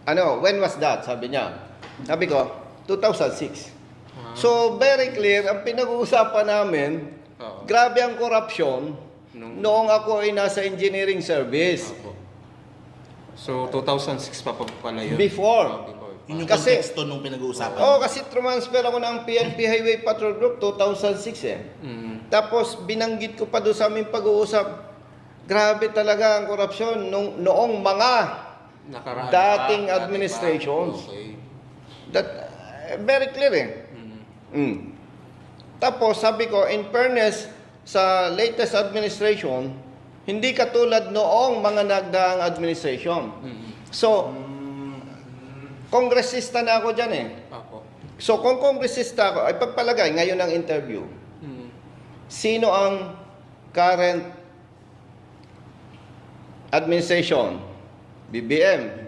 Ano, when was that? Sabi niya. Sabi ko, 2006. So, very clear, ang pinag-uusapan namin, grabe ang korupsyon noong ako ay nasa engineering service. So, 2006 pa pala yun? Before. Yun yung Kasi- konteksto nung pinag-uusapan. Kasi transfer ako ng PNP Highway Patrol Group 2006 eh. Tapos binanggit ko pa doon sa aming pag-uusap, grabe talaga ang korupsyon noong mga Nakaraan dating pa, administrations. Okay. That, very clear eh. Tapos sabi ko, in fairness sa latest administration, hindi katulad noong mga nagdaang administration. So, kongresista na ako dyan eh. Apo. So, kung kongresista ako, ay pagpalagay ngayon ng interview, sino ang current administration? BBM,